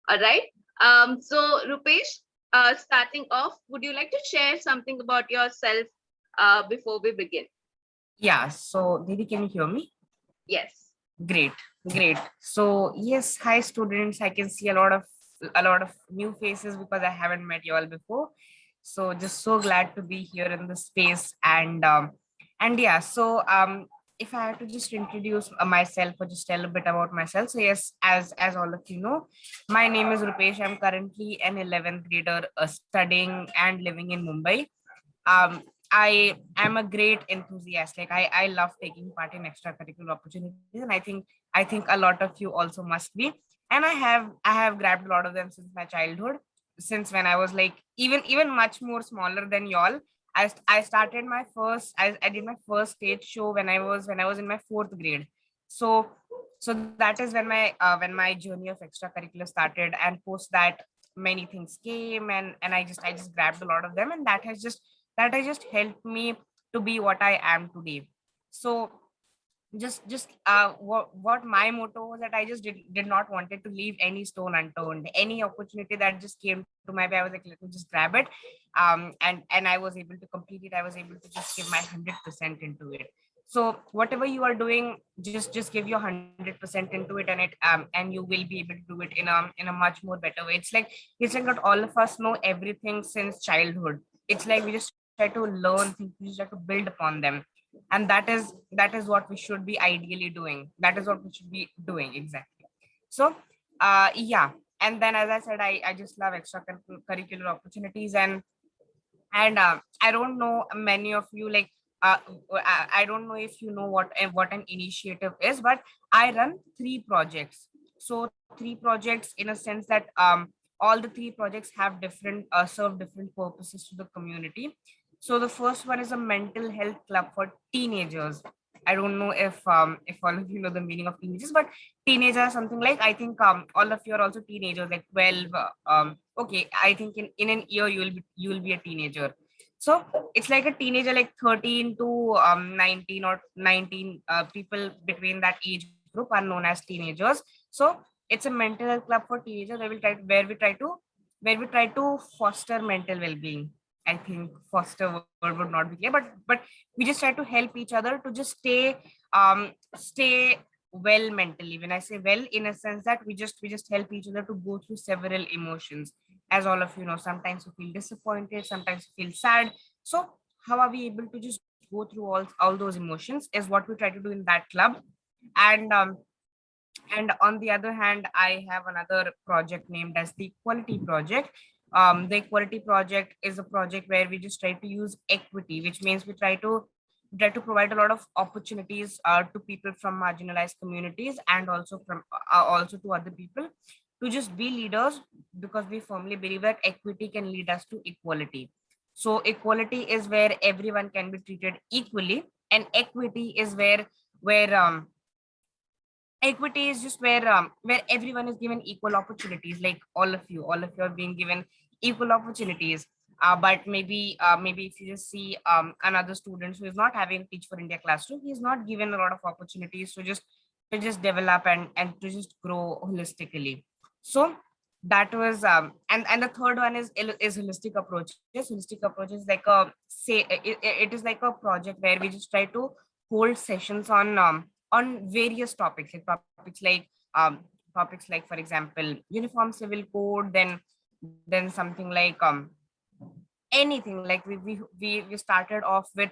All right. So Rupesh, starting off, would you like to share something about yourself before we begin? Yeah, so Didi, can you hear me? Yes. Great, great. So yes, hi students. I can see a lot of new faces because I haven't met you all before. So just so glad to be here in this space and yeah. So if I had to just introduce myself or just tell a bit about myself. So yes, as all of you know, my name is Rupesh. I'm currently an 11th grader studying and living in Mumbai. I am a great enthusiast. Like I love taking part in extracurricular opportunities, and I think a lot of you also must be. And I have grabbed a lot of them since my childhood, since when I was like even much more smaller than y'all. I started my first I did my first stage show when I was in my fourth grade. So so that is when my journey of extracurricular started, and post that many things came, and I just grabbed a lot of them, and that has just helped me to be what I am today. So what my motto was that I just did not wanted to leave any stone unturned. Any opportunity that just came to my way, I was like, let me just grab it. And I was able to complete it. I was able to just give my 100% into it. So whatever you are doing, just give your 100% into it, and you will be able to do it in a much more better way. It's like that all of us know everything since childhood. It's like we just try to learn things, we just try to build upon them, and that is what we should be ideally doing. That is what we should be doing exactly. So yeah. And then, as I said, I just love extracurricular opportunities. And I don't know many of you, like, uh, I don't know if you know what an initiative is, but I run three projects. So three projects in a sense that all the three projects have different serve different purposes to the community. So the first one is a mental health club for teenagers. I don't know if all of you know the meaning of teenagers, but teenagers are something like, I think all of you are also teenagers, like 12. Okay, I think in an year you will be a teenager. So it's like a teenager, like 13 to 19 or 19. People between that age group are known as teenagers. So it's a mental health club for teenagers where we try to foster mental well-being. I think foster word would not be clear, but we just try to help each other to just stay well mentally. When I say well, in a sense that we just help each other to go through several emotions. As all of you know, sometimes we feel disappointed, sometimes we feel sad. So how are we able to just go through all those emotions is what we try to do in that club. And um and on the other hand, I have another project named as the Equality Project. The Equality Project is a project where we just try to use equity, which means we try to provide a lot of opportunities to people from marginalized communities, and also to other people, to just be leaders, because we firmly believe that equity can lead us to equality. So equality is where everyone can be treated equally, and equity is where equity is just where everyone is given equal opportunities. Like all of you are being given equal opportunities. But maybe if you just see another student who is not having Teach for India classroom, he is not given a lot of opportunities to just develop and to just grow holistically. So that was and the third one is holistic approaches. Holistic approaches, like a say it is like a project where we just try to hold sessions on various topics, like for example uniform civil code, then something like anything. Like we started off with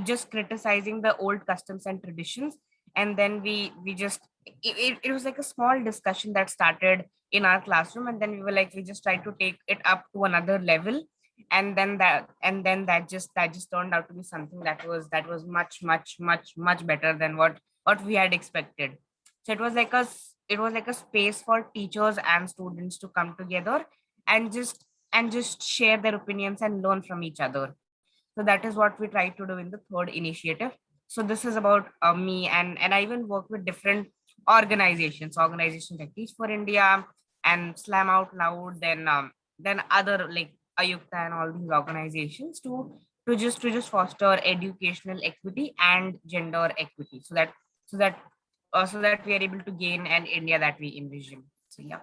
just criticizing the old customs and traditions, and then we just it was like a small discussion that started in our classroom, and then we were like, we just tried to take it up to another level. And then that just turned out to be something that was much better than what we had expected. So it was like a space for teachers and students to come together and just share their opinions and learn from each other. So that is what we try to do in the third initiative. So this is about me, and I even work with different organizations like Teach for India and Slam Out Loud, then other like Ayukta and all these organizations, to just foster educational equity and gender equity, so that we are able to gain an India that we envision. So yeah.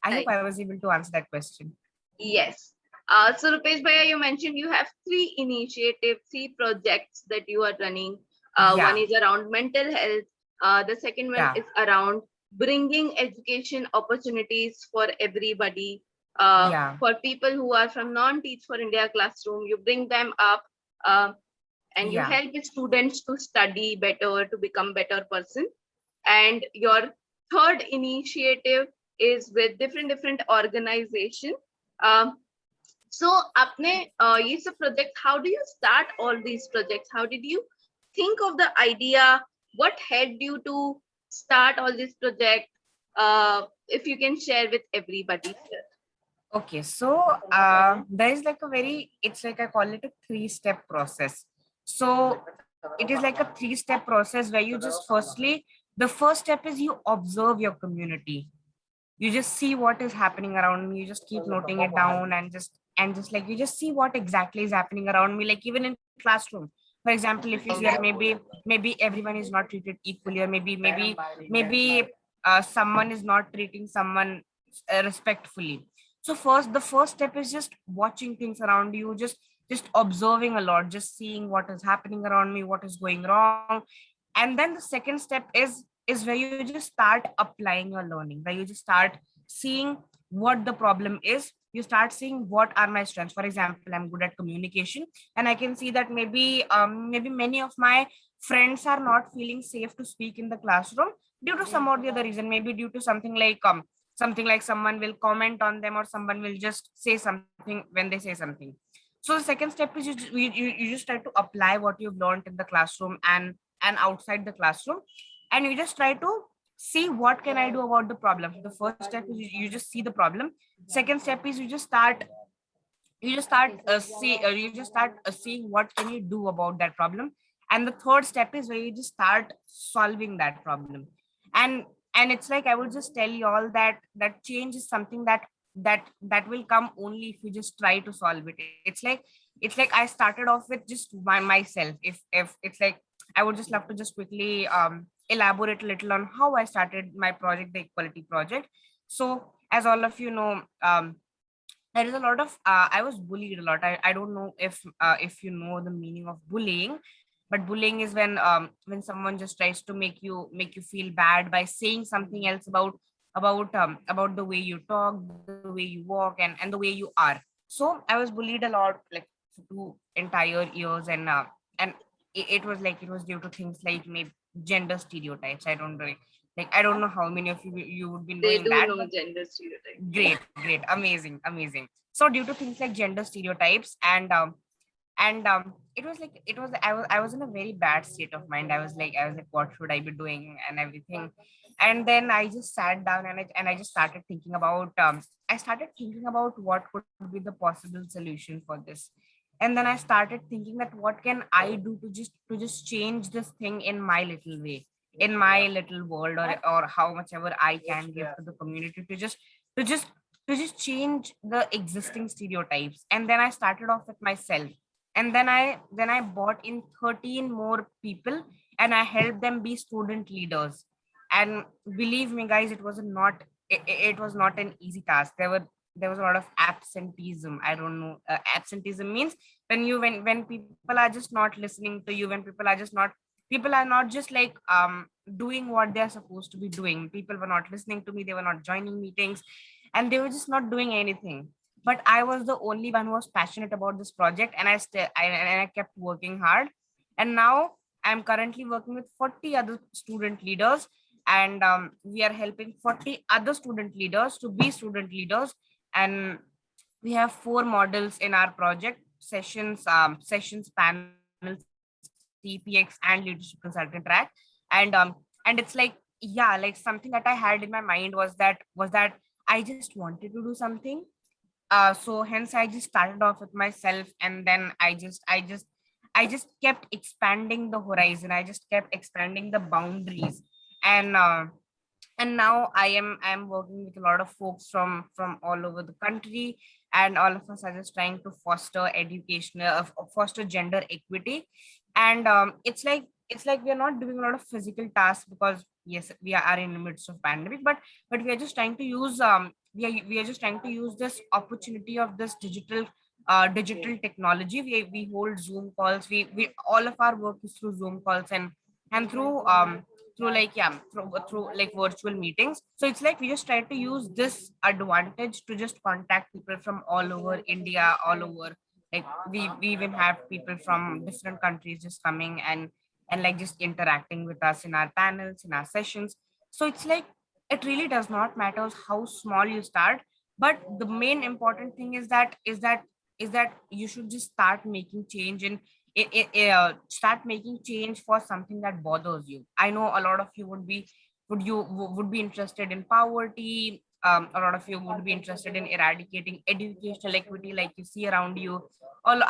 I hope Right. I was able to answer that question. Yes. So Rupesh Bhaiya, you mentioned you have three initiatives, three projects that you are running. One Yeah, is around mental health. The second one yeah, is around bringing education opportunities for everybody. yeah, For people who are from non-Teach for India classroom, you bring them up, uh, and you yeah, help students to study better, to become better person. And your third initiative is with different organization. um, so apne ye sab project, how do you start all these projects? How did you think of the idea? What helped you to start all this project? If you can share with everybody here. okay. So there is like a very, it's like I call it a three-step process. So it is like a three-step process where you just firstly, the first step is you observe your community. You just see what is happening around me. You just keep noting it down, and just like you just see what exactly is happening around me, like even in classroom. For example, if you see that maybe everyone is not treated equally, or maybe someone is not treating someone respectfully. So first, the first step is just watching things around you, just observing a lot, just seeing what is happening around me, what is going wrong. And then the second step is where you just start applying your learning, where you just start seeing what the problem is. You start seeing what are my strengths. For example, I'm good at communication, and I can see that maybe many of my friends are not feeling safe to speak in the classroom due to some or the other reason, maybe due to something like someone will comment on them, or someone will just say something when they say something. So the second step is you just try to apply what you've learned in the classroom and outside the classroom, and you just try to see what can I do about the problem. The first step is you just see the problem. Second step is you just start seeing what can you do about that problem. And the third step is where you just start solving that problem. And it's like I would just tell you all that that change is something that will come only if you just try to solve it. It's like I started off with just myself. If it's like I would just love to just quickly elaborate a little on how I started my project, the equality project. So as all of you know, there is a lot of I was bullied a lot. I don't know if you know the meaning of bullying, but bullying is when someone just tries to make you feel bad by saying something else about the way you talk, the way you walk, and the way you are. So I was bullied a lot, like for 2 entire years. And it was due to things like maybe gender stereotypes. I don't really, like, I don't know how many of you would be They knowing do that, know but gender stereotype. great, amazing, amazing. So due to things like gender stereotypes, and I was in a very bad state of mind. I was like, what should I be doing and everything. And then I just sat down, and I just started thinking about what could be the possible solution for this. And then I started thinking that what can I do to just change this thing in my little way, in my little world, or how much ever I can give to the community, to just to just change the existing stereotypes. And then I started off with myself, and then I brought in 13 more people, and I helped them be student leaders. And believe me guys, it was not an easy task. There was a lot of absenteeism. I don't know, absenteeism means when people are just not listening to you, when people are not just like doing what they're supposed to be doing. People were not listening to me, they were not joining meetings, and they were just not doing anything. But I was the only one who was passionate about this project, and I kept working hard. And now I'm currently working with 40 other student leaders, and we are helping 40 other student leaders to be student leaders. And we have 4 models in our project: sessions, panels, CPX, and leadership consultant track. And it's like, yeah, like something that I had in my mind was that I just wanted to do something. So hence I just started off with myself, and then I just kept expanding the horizon. I just kept expanding the boundaries. And uh, and now I am working with a lot of folks from all over the country, and all of us are just trying to foster education, foster gender equity. And it's like we're not doing a lot of physical tasks, because yes, we are in the midst of pandemic, but we are just trying to use we are just trying to use this opportunity of this digital technology. We hold Zoom calls. We all of our work is through Zoom calls, and through like yeah through like virtual meetings. So it's like we just try to use this advantage to just contact people from all over India, all over, like we even have people from different countries just coming and like just interacting with us in our panels, in our sessions. So it's like it really does not matter how small you start, but the main important thing is that you should just start making change in start making change for something that bothers you. I know a lot of you would be interested in poverty. A lot of you would be interested in eradicating educational equity like you see around you. All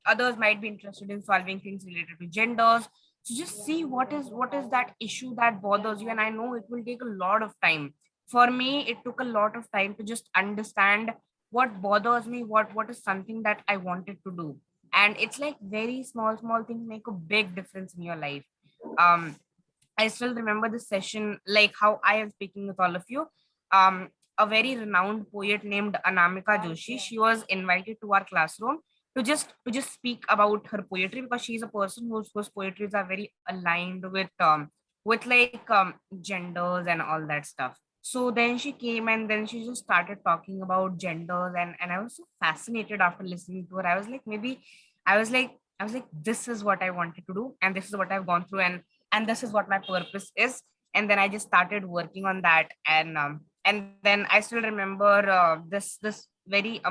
others might be interested in solving things related to genders. So just see what is that issue that bothers you. And I know it will take a lot of time. For me, it took a lot of time to just understand what bothers me, what is something that I wanted to do. And it's like very small things make a big difference in your life. um I still remember this session, like how I am speaking with all of you. Um, a very renowned poet named Anamika Joshi, she was invited to our classroom to just speak about her poetry, because she's a person whose poetries are very aligned with like genders and all that stuff. So then she came and then she just started talking about genders, and I was so fascinated after listening to her. I was like, this is what I wanted to do, and this is what I've gone through, and this is what my purpose is. And then I just started working on that. And then I still remember this very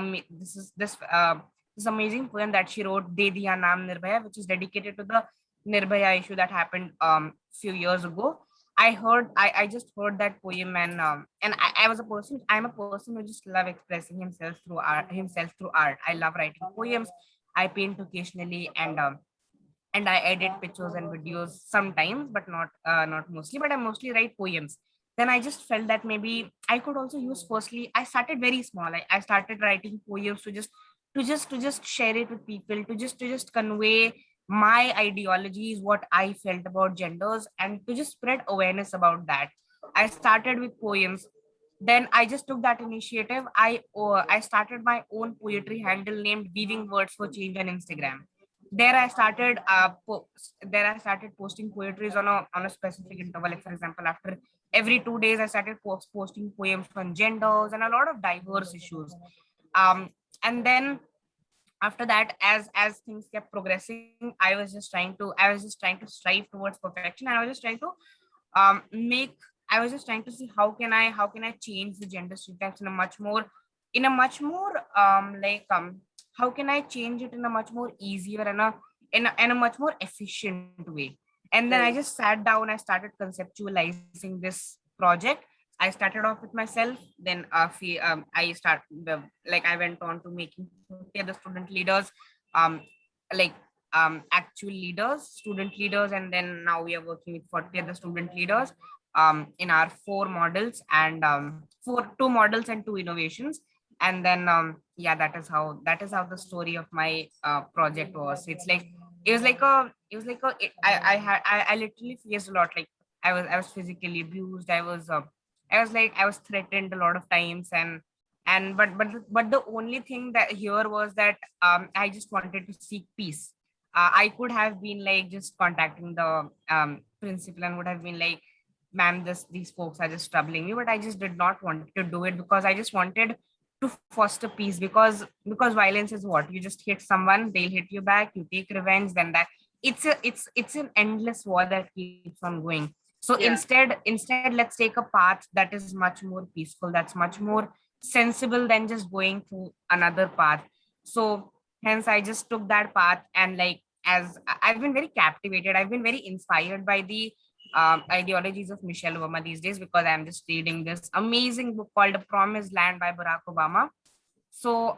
this amazing poem that she wrote, De Diya Naam Nirbhaya, which is dedicated to the Nirbhaya issue that happened few years ago. I just heard that poem, and I'm a person who just love expressing himself through art. I love writing poems. I paint occasionally, and I edit pictures and videos sometimes, but not mostly. But I mostly write poems. Then I just felt that maybe I could also use. Firstly, I started very small. I started writing poems to just share it with people, to just convey my ideologies, what I felt about genders, and to just spread awareness about that. I started with poems. Then I just took that initiative. I started my own poetry handle named Weaving Words for Change on Instagram. There I started posting poetries on a specific interval. Like for example, after every 2 days, I started posting poems on genders and a lot of diverse issues. Um, and then after that, as things kept progressing, I was just trying to strive towards perfection, and make I was just trying to see how can I change the gender stereotypes in a much more how can I change it in a much more easier and a much more efficient way. And then I Right. just sat down, I started conceptualizing this project. I started off with myself, then I went on to making 30 other student leaders, um like actual leaders, student leaders, and then now we are working with 40 other student leaders in our four models, and four two models and two innovations. And then yeah, that is how the story of my project was. I literally faced a lot. Like I was physically abused. I was threatened a lot of times, and the only thing that here was that I just wanted to seek peace. I could have been like just contacting the principal and would have been like, ma'am, these folks are just troubling me, but I just did not want to do it because I just wanted to foster peace. Because violence is what, you just hit someone, they'll hit you back, you take revenge, then that it's an endless war that keeps on going. So Yeah. instead let's take a path that is much more peaceful, that's much more sensible than just going through another path. So hence I just took that path, and like as I've been very captivated, I've been very inspired by the ideologies of Michelle Obama these days, because I'm just reading this amazing book called The Promised Land by Barack Obama. So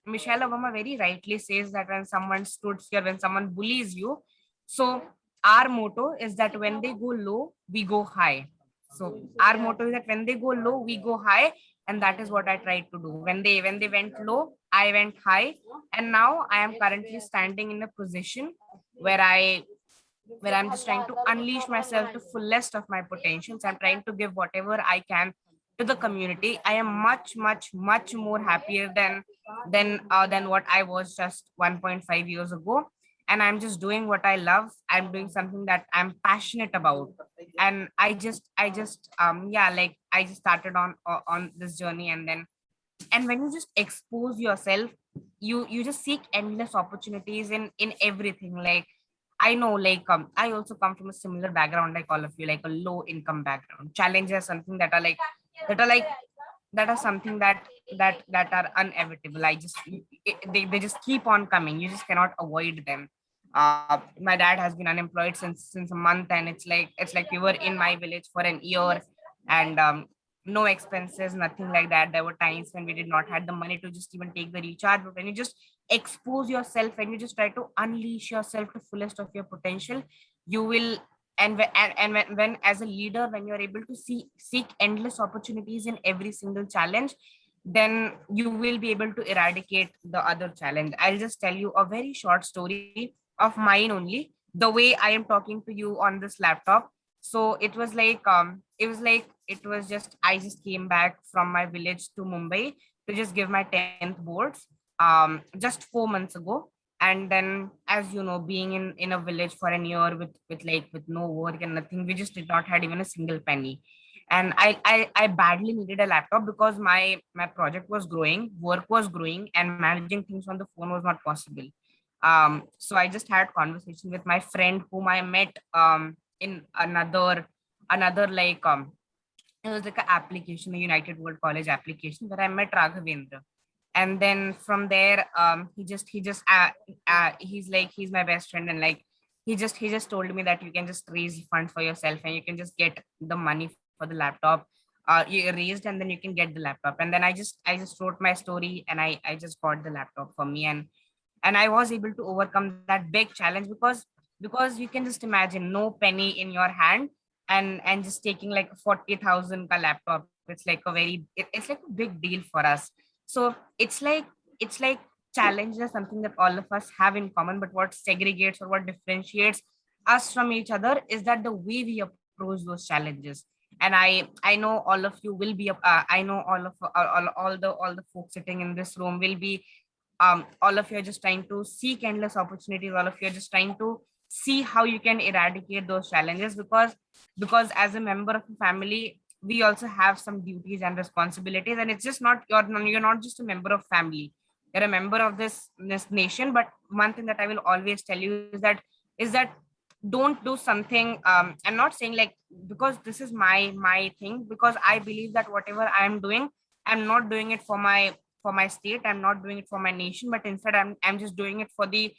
Michelle Obama very rightly says that when someone bullies you, so our motto is that when they go low, we go high. So our Yeah. motto is that when they go low, we go high, and that is what I tried to do. When they went low, I went high, and now I am currently standing in a position where where I'm just trying to unleash myself to fullest of my potentials. I'm trying to give whatever I can to the community. I am much, much, much more happier than what I was just 1.5 years ago. And I'm just doing what I love. I'm doing something that I'm passionate about. And I just like I just started on this journey. And when you just expose yourself, you just seek endless opportunities in everything. Like I know, like I also come from a similar background like all of you, like a low income background. Challenges something that are like that are something that are inevitable. They just keep on coming. You just cannot avoid them. My dad has been unemployed since a month, and it's like we were in my village for an year. And no expenses, nothing like that. There were times when we did not had the money to just even take the recharge. But when you just expose yourself, when you just try to unleash yourself to fullest of your potential, you will. And when as a leader, when you're able to seek endless opportunities in every single challenge, then you will be able to eradicate the other challenge. I'll just tell you a very short story of mine only, the way I am talking to you on this laptop. So it was just I just came back from my village to Mumbai to just give my 10th boards just 4 months ago. And then, as you know, being in a village for a year with no work and nothing, we just did not had even a single penny. And I badly needed a laptop because my project was growing, work was growing, and managing things on the phone was not possible. So I just had conversation with my friend whom I met in another like it was like an application, a United World College application, where I met Raghavendra. And then from there, he's my best friend. And like he just told me that you can just raise fund for yourself and you can just get the money for the laptop. You raised, and then you can get the laptop. And then I just wrote my story, and I just got the laptop for me. And I was able to overcome that big challenge because you can just imagine no penny in your hand, and just taking like a 40,000 ka laptop. It's like a big deal for us. So it's like challenges are something that all of us have in common, but what segregates or what differentiates us from each other is that the way we approach those challenges. And I know all of you will be I know all the folks sitting in this room will be all of you are just trying to seek endless opportunities. All of you are just trying to see how you can eradicate those challenges, because as a member of a family, we also have some duties and responsibilities. And it's just not you're not just a member of family, you're a member of this nation. But one thing that I will always tell you is that don't do something. I'm not saying like, because this is my thing, because I believe that whatever I'm doing, I'm not doing it for my state, I'm not doing it for my nation, but instead I'm just doing it for the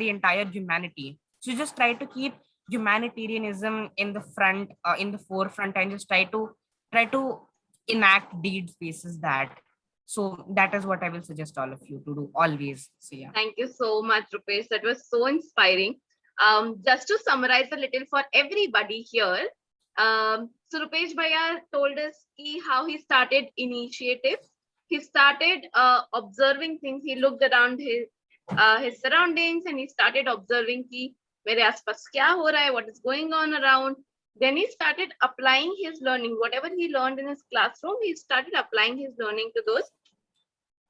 entire humanity. So just try to keep humanitarianism in the forefront, and just try to enact deeds basis that. So that is what I will suggest all of you to do always. So yeah. Thank you so much, Rupesh. That was so inspiring. Just to summarize a little for everybody here, so Rupesh Bhaiya told us how he started initiatives. He started observing things. He looked around his surroundings, and he started observing कि मेरे आसपास क्या हो रहा है, what is going on around. Then he started applying his learning, whatever he learned in his classroom. He started applying his learning to those.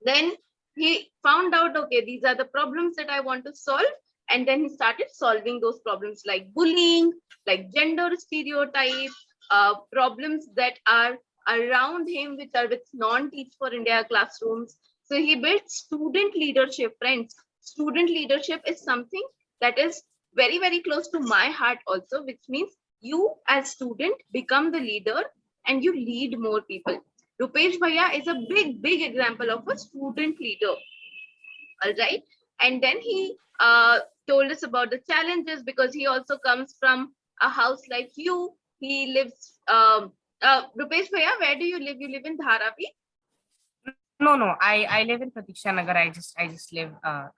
Then he found out, okay, these are the problems that I want to solve. And then he started solving those problems, like bullying, like gender stereotype, problems that are around him, which are with non-Teach for India classrooms. So he built student leadership. Friends, student leadership is something that is very, very close to my heart also, which means you as student become the leader and you lead more people. Rupesh Bhaiya is a big example of a student leader. All right. And then he told us about the challenges, because he also comes from a house like you. He lives, Rupesh Bhaiya, where do you live? You live in Dharavi? No, I live in Pratiksha Nagar. I just live a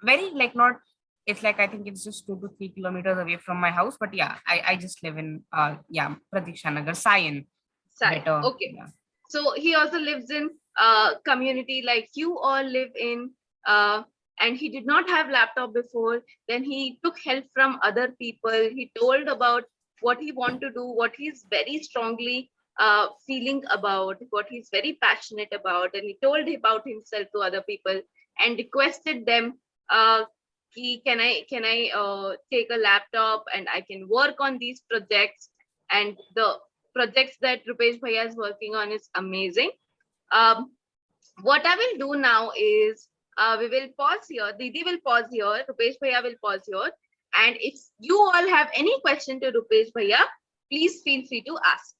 very like not. It's like I think it's just 2 to 3 kilometers away from my house. But yeah, I just live in Pratiksha Nagar, Sion. Sorry. Better. Okay. Yeah. So he also lives in community like you all live in. and he did not have laptop before. Then he took help from other people. He told about what he want to do, what he's very strongly feeling about, what he's very passionate about, and he told about himself to other people and requested them, can I take a laptop and I can work on these projects. And the projects that Rupesh Bhaiya is working on is amazing. Um, what I will do now is we will pause here. Didi will pause here. Rupesh Bhaiya will pause here. And if you all have any question to Rupesh Bhaiya, please feel free to ask.